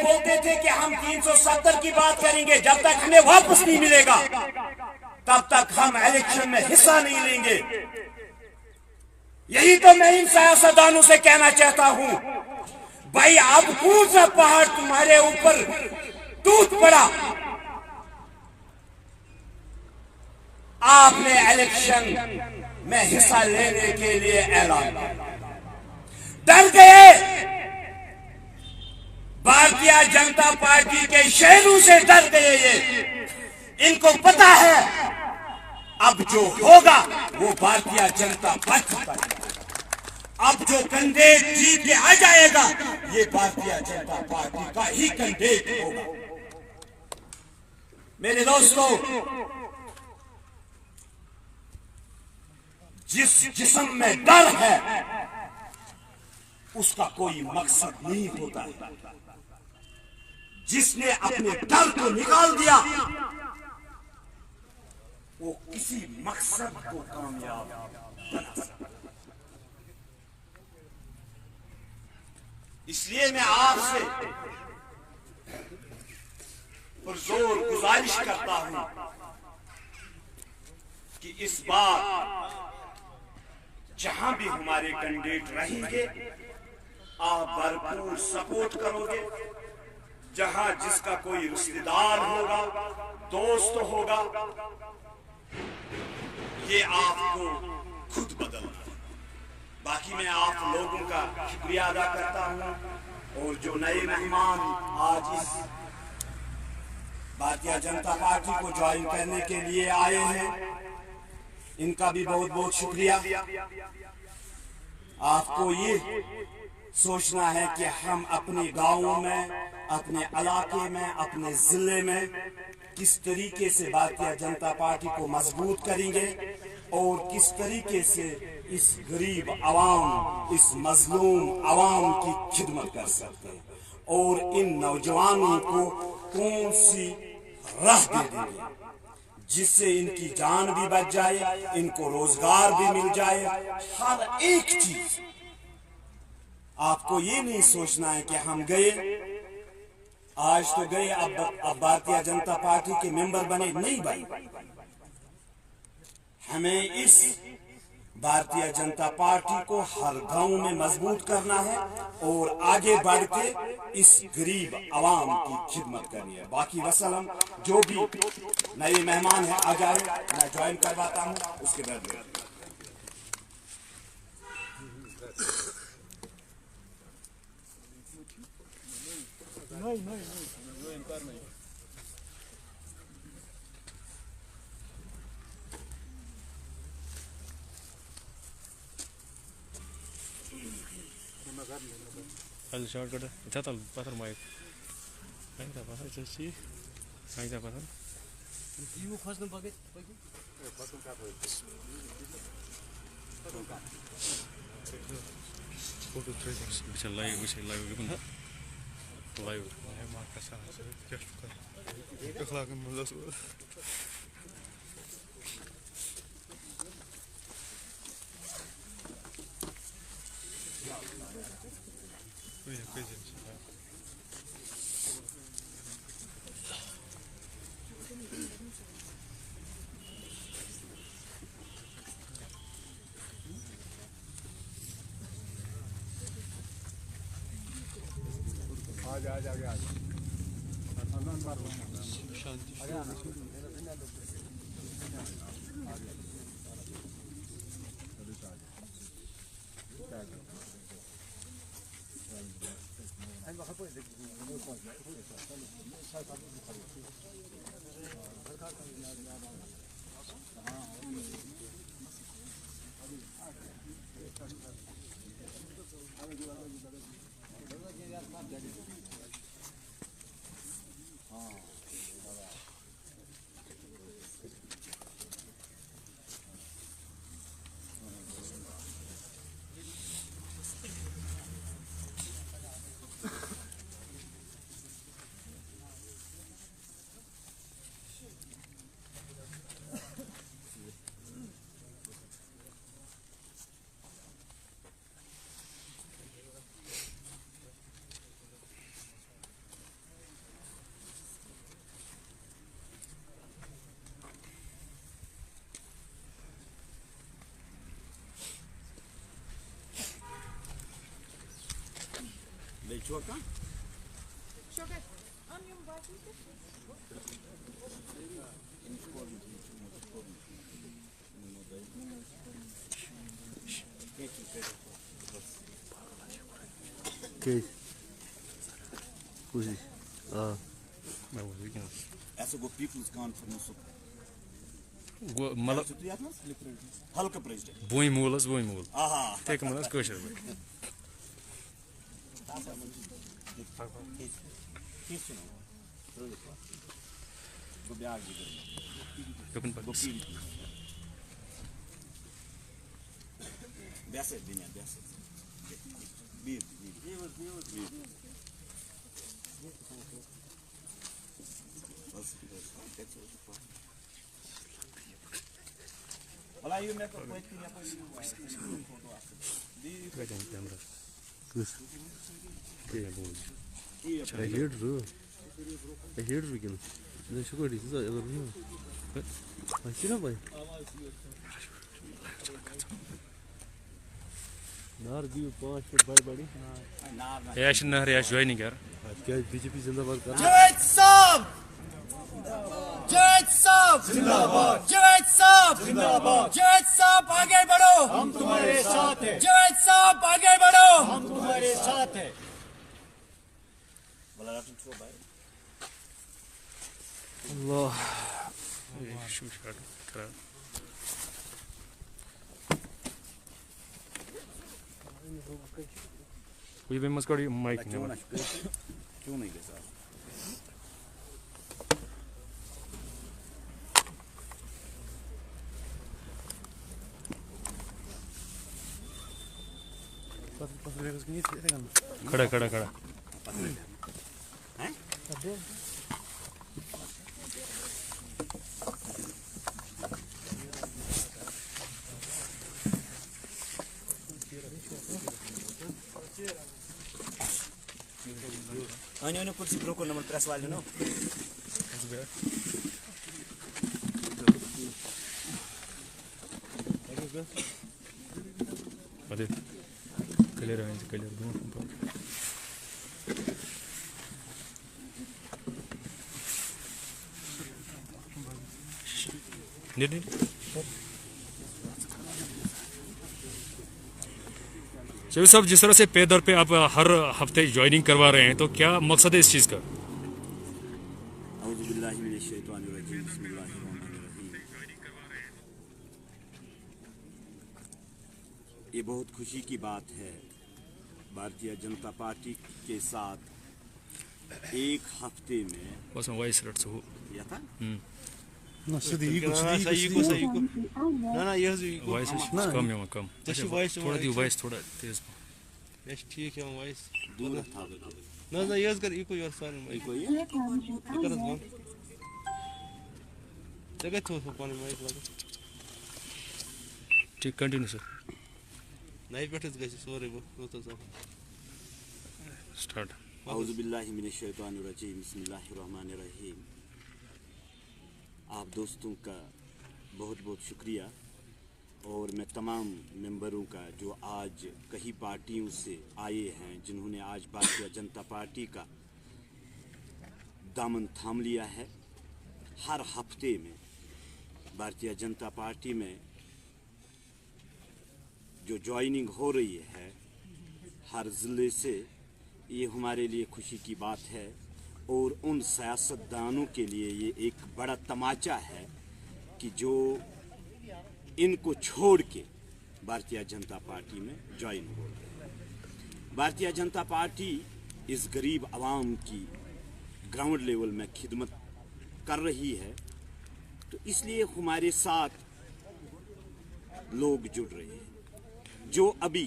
بولتے تھے کہ ہم 370 کی بات کریں گے، جب تک ہمیں واپس نہیں ملے گا تب تک ہم الیکشن میں حصہ نہیں لیں گے۔ یہی تو میں ان سیاستدانوں سے کہنا چاہتا ہوں، بھائی اب کون سا پہاڑ تمہارے اوپر ٹوٹ پڑا؟ آپ نے الیکشن میں حصہ لینے کے لیے اعلان ڈر گئے، بھارتیہ جنتا پارٹی کے شہروں سے ڈر گئے۔ یہ ان کو پتا ہے اب جو ہوگا وہ بھارتیہ جنتا پارٹی کا، اب جو کینڈیڈیٹ جیت کے آ جائے گا یہ بھارتیہ جنتا پارٹی کا ہی کینڈیڈیٹ ہوگا۔ میرے دوستو، جس جسم میں ڈر ہے اس کا کوئی مقصد نہیں ہوتا ہے، جس نے اپنے ڈر کو نکال دیا وہ کسی مقصد کو کامیاب بنا سکتا۔ اس لیے میں آپ سے پرزور گزارش کرتا ہوں کہ اس بار جہاں بھی ہمارے کینڈیڈیٹ رہیں گے آپ بھرپور سپورٹ کرو گے۔ جہاں جس کا کوئی رشتہ دار ہوگا، دوست ہوگا، یہ آپ کو خود بدلنا۔ باقی میں آپ لوگوں کا شکریہ ادا کرتا ہوں، اور جو نئے مہمان آج اس بھارتیہ جنتا پارٹی کو جوائن کرنے کے لیے آئے ہیں ان کا بھی بہت بہت شکریہ۔ آپ کو یہ سوچنا ہے کہ ہم اپنے گاؤں میں، اپنے علاقے میں، اپنے ضلع میں کس طریقے سے بھارتیہ جنتا پارٹی کو مضبوط کریں گے اور کس طریقے سے اس غریب عوام، اس مظلوم عوام کی خدمت کر سکتے ہیں، اور ان نوجوانوں کو کون سی راہ دے دیں گے جس سے ان کی جان بھی بچ جائے، ان کو روزگار بھی مل جائے، ہر ایک چیز۔ آپ کو یہ نہیں سوچنا ہے کہ ہم گئے، آج تو گئے اب بھارتیہ جنتا پارٹی کے ممبر بنے، نہیں بھائی۔ ہمیں اس بھارتیہ جنتا پارٹی کو ہر گاؤں میں مضبوط کرنا ہے اور آگے بڑھ کے اس غریب عوام کی خدمت کرنی ہے۔ باقی وسلم، جو بھی نئے مہمان ہیں آ جائیں، میں جوائن کرواتا ہوں اس کے بعد۔ Hadi şart kadar. Çatal pasar mayık. Hangi pasar çeşi? Hangi pasar? İyi fazla paket. Foto çekeceğiz. Bir şey live yapın. Live. Ne markası? Kaç tukar? Akhlakın mullası. Çoka? Okay. Kuzi. Ben bu weekend. ऐसा को People's Conference Mala halka president. boy mulas boy mul. Aha. Tek malas koşar. Yakın bak. Beset dünya beset. Bir. Olha aí o meu coito que Kaçan kamera. Kus. Kaya bu. I heard you. I heard you again. Ne şu kadar size ever biliyor. Başına bay. Nar diyor 5 foot बड़ी Yaş nahar yaş joining yar. आज क्या BJP जिंदाबाद कर Cavit Saab! Cavit Saab! जिंदाबाद! Cavit Saab! जिंदाबाद! Cavit Saab आगे बढ़ो! हम तुम्हारे साथ हैं! Cavit Saab आगे बढ़ो! हम तुम्हारे साथ हैं! Allah. Şu şart. Kara. Kuyi ben mas kari mic ne var? क्यों नहीं लेता Kara kara kara. Ano kursi bro ko naman press value no? Hadi. Clear aynı clear bu. Ne? Shabir साहब जिस तरह से पे दर पे आप हर हफ्ते ज्वाइनिंग करवा रहे हैं तो क्या मकसद है इस चीज़ का? औज़ुबिल्लाहिमिनश्शैतानिर्रजीम बिस्मिल्लाहिर्रहमानिर्रहीम। ये बहुत खुशी की बात है भारतीय जनता पार्टी के साथ एक हफ्ते में बस मैं वाइस रट हो किया था। Nasıl ना ये वाइस कम है कम जैसे voice थोड़ा दी वाइस थोड़ा तेज ये ठीक है वाइस दूर था ना ये कर इको योर सन कोई कर दो जगह तो पानी माइक वाला ठीक कंटिन्यू सर नहीं बैठे गए सॉरी वो तो सब स्टार्ट औज़ुबिल्लाहिमिनश्शैतानिर्रजीम बिस्मिल्लाहिर्रहमानिर्रहीम। आप दोस्तों का बहुत बहुत शुक्रिया और मैं तमाम मेंबरों का जो आज कई पार्टियों से आए हैं जिन्होंने आज भारतीय जनता पार्टी का दामन थाम लिया है। हर हफ्ते में भारतीय जनता पार्टी में जो ज्वाइनिंग हो रही है हर ज़िले से, ये हमारे लिए खुशी की बात है और उन सियासतदानों के लिए ये एक बड़ा तमाचा है कि जो इनको छोड़ के भारतीय जनता पार्टी में ज्वाइन हो रहे हैं। भारतीय जनता पार्टी इस गरीब आवाम की ग्राउंड लेवल में खिदमत कर रही है, तो इसलिए हमारे साथ लोग जुड़ रहे हैं। जो अभी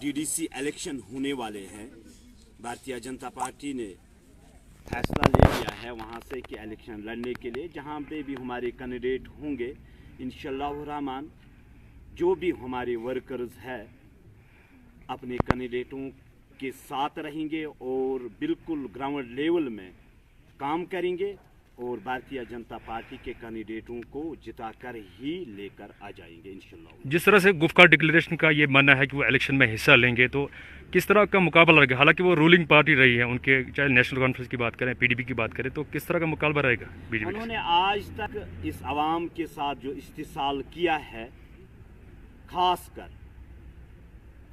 डीडीसी इलेक्शन होने वाले हैं, भारतीय जनता पार्टी ने फैसला ले लिया है वहाँ से कि इलेक्शन लड़ने के लिए जहाँ पे भी हमारे कैंडिडेट होंगे इंशाअल्लाह रहमान जो भी हमारे वर्कर्स हैं अपने कैंडिडेटों के साथ रहेंगे और बिल्कुल ग्राउंड लेवल में काम करेंगे और भारतीय जनता पार्टी के कैंडिडेटों को जिताकर ही लेकर आ जाएंगे इंशाल्लाह। जिस तरह से गुफ्का डिक्लेरेशन का ये मानना है कि वो इलेक्शन में हिस्सा लेंगे, तो किस तरह का मुकाबला रहेगा? हालांकि वो रूलिंग पार्टी रही है उनके, चाहे नेशनल कॉन्फ्रेंस की बात करें, पीडीपी की बात करें, तो किस तरह का मुकाबला रहेगा बीजेपी? उन्होंने आज तक इस आवाम के साथ जो इस्तेसाल किया है, खासकर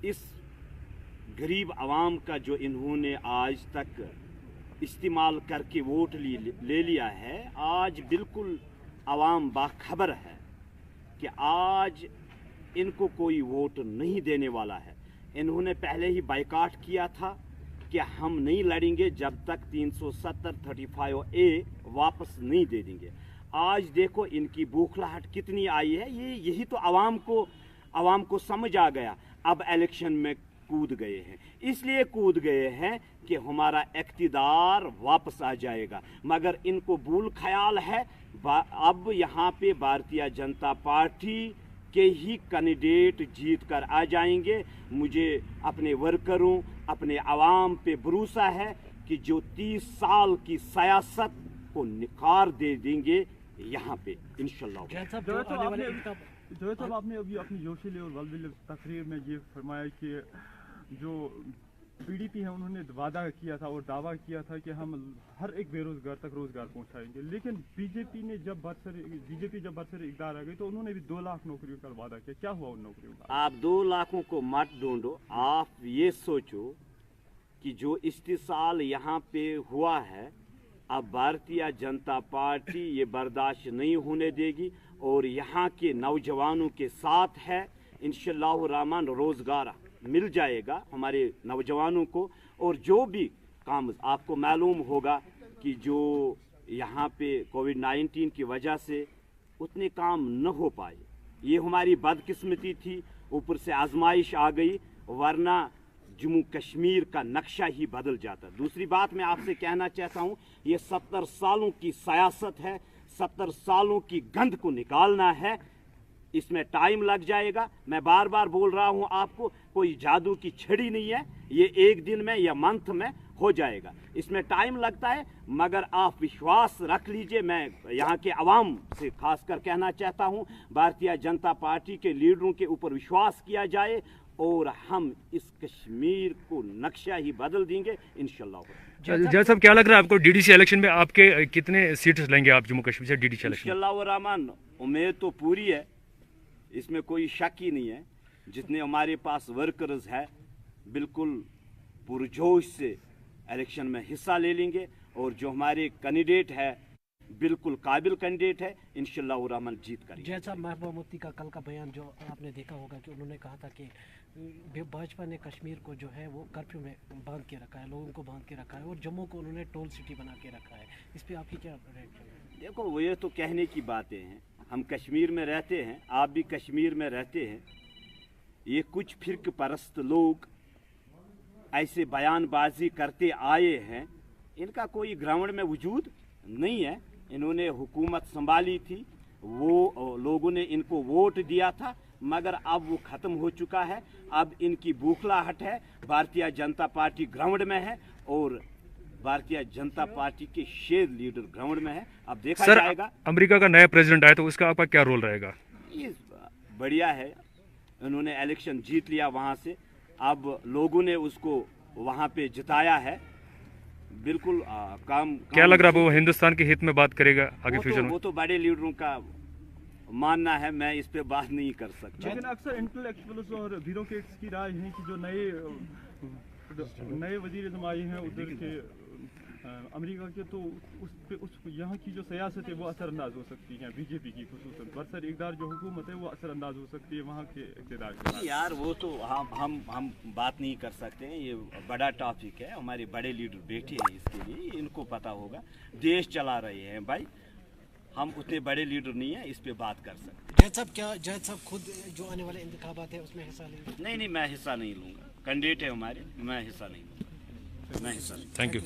इस गरीब आवाम का जो इन्होंने आज तक इस्तेमाल करके वोट ले लिया है, आज बिल्कुल आवाम बाखबर है कि आज इनको कोई वोट नहीं देने वाला है। इन्होंने पहले ही बाइकाट किया था कि हम नहीं लड़ेंगे जब तक 370-35A वापस नहीं दे देंगे। आज देखो इनकी बौखलाहट कितनी आई है। यही तो आवाम को समझ आ गया। अब इलेक्शन में कूद गए हैं, इसलिए कूद गए हैं कि हमारा इक़्तिदार वापस आ जाएगा, मगर इनको भूल ख्याल है अब यहाँ पे भारतीय जनता पार्टी के ही कैंडिडेट जीत कर आ जाएंगे। मुझे अपने वर्करों, अपने आवाम पे भरोसा है कि जो 30 साल की सियासत को निखार दे देंगे यहाँ पे इंशाल्लाह। जो साहब आपने अभी अपनी जोशीले और बलबीले तकरीर में ये फरमाया कि जो पीडीपी है उन्होंने वादा किया था और दावा किया था कि हम हर एक बेरोजगार तक रोजगार पहुंचाएंगे, लेकिन बीजेपी जब बरसर इक़्तिदार आ गई तो उन्होंने भी 2 लाख नौकरियों का वादा किया। क्या हुआ उन नौकरियों का? आप 2 लाखों को मत ढूंढो, आप ये सोचो कि जो इस्तेसाल यहाँ पे हुआ है, अब भारतीय जनता पार्टी ये बर्दाश्त नहीं होने देगी और यहाँ के नौजवानों के साथ है। इंशाअल्लाह रहमान रोज़गार मिल जाएगा हमारे नौजवानों को। और जो भी काम आपको मालूम होगा कि जो यहाँ पे कोविड-19 की वजह से उतने काम न हो पाए, ये हमारी बदकिस्मती थी, ऊपर से आजमाइश आ गई, वरना जम्मू कश्मीर का नक्शा ही बदल जाता। दूसरी बात मैं आपसे कहना चाहता हूँ, ये 70 सालों की सियासत है, 70 सालों की गंद को निकालना है, इसमें टाइम लग जाएगा। मैं बार बार बोल रहा हूँ आपको, कोई जादू की छड़ी नहीं है, ये एक दिन में या मंथ में हो जाएगा। इसमें टाइम लगता है, मगर आप विश्वास रख लीजिए। मैं यहाँ के अवाम से खासकर कहना चाहता हूँ, भारतीय जनता पार्टी के लीडरों के ऊपर विश्वास किया जाए और हम इस कश्मीर को नक्शा ही बदल देंगे इंशाल्लाह। जय साहब, क्या लग रहा है आपको डीडीसी इलेक्शन में आपके कितने सीट्स लेंगे आप जम्मू कश्मीर से डीडीसी इलेक्शन? इंशाल्लाह रहमान उम्मीद तो पूरी है, इसमें कोई शक ही नहीं है। जितने हमारे पास वर्कर्स है बिल्कुल पुरजोश से इलेक्शन में हिस्सा ले लेंगे और जो हमारे कैंडिडेट है बिल्कुल काबिल कैंडिडेट है, इंशाल्लाह रहमान जीत करेंगे। जैसा महबूबा मुफ्ती का कल का बयान जो आपने देखा होगा कि उन्होंने कहा था कि भाजपा ने कश्मीर को जो है वो कर्फ्यू में बांध के रखा है, लोगों को बांध के रखा है, और जम्मू को उन्होंने टोल सिटी बना के रखा है। इस पर आपकी क्या रिएक्शन है? देखो, वो ये तो कहने की बातें हैं। हम कश्मीर में रहते हैं, आप भी कश्मीर में रहते हैं। ये कुछ फिरक परस्त लोग ऐसे बयानबाजी करते आए हैं, इनका कोई ग्राउंड में वजूद नहीं है। इन्होंने हुकूमत संभाली थी, वो लोगों ने इनको वोट दिया था, मगर अब वो ख़त्म हो चुका है। अब इनकी बौखलाहट है। भारतीय जनता पार्टी ग्राउंड में है और भारतीय जनता पार्टी के शेर लीडर ग्राउंड में है। अब देखा जाएगा। अमेरिका का नया प्रेसिडेंट आया तो उसका आपका क्या रोल रहेगा? ये बढ़िया है, उन्होंने इलेक्शन जीत लिया वहाँ से, अब लोगों ने उसको वहाँ पे जिताया है। बिल्कुल काम क्या लग रहा है वो हिंदुस्तान के हित में बात करेगा आगे फ्यूचर में? वो तो बड़े लीडरों का मानना है, मैं इस पे बात नहीं कर सकता। लेकिन अक्सर इंटेलेक्चुअल्स और ब्यूरोक्रेट्स की राय है कि जो नए वजीर आज़म आए हैं उधर के अमेरिका के, तो उस यहाँ की जो सियासत है वो असरअंदाज हो सकती है बीजेपी की, खुसूसन बरसर इक़्तिदार जो हुकूमत है वो असरअंदाज हो सकती है वहाँ के इक़्तिदार के। यार वो तो हम बात नहीं कर सकते हैं, ये बड़ा टॉपिक है। हमारे बड़े लीडर बैठे हैं इसके लिए, इनको पता होगा, देश चला रहे हैं भाई, हम उतने बड़े लीडर नहीं है इस पे बात कर सकते। जैद साहब खुद जो आने वाले इंतखाबात है उसमें हिस्सा लेंगे? नहीं, मैं हिस्सा नहीं लूँगा। कैंडिडेट है हमारे, मैं हिस्सा नहीं लूँगा, मैं हिस्सा नहीं। Thank you.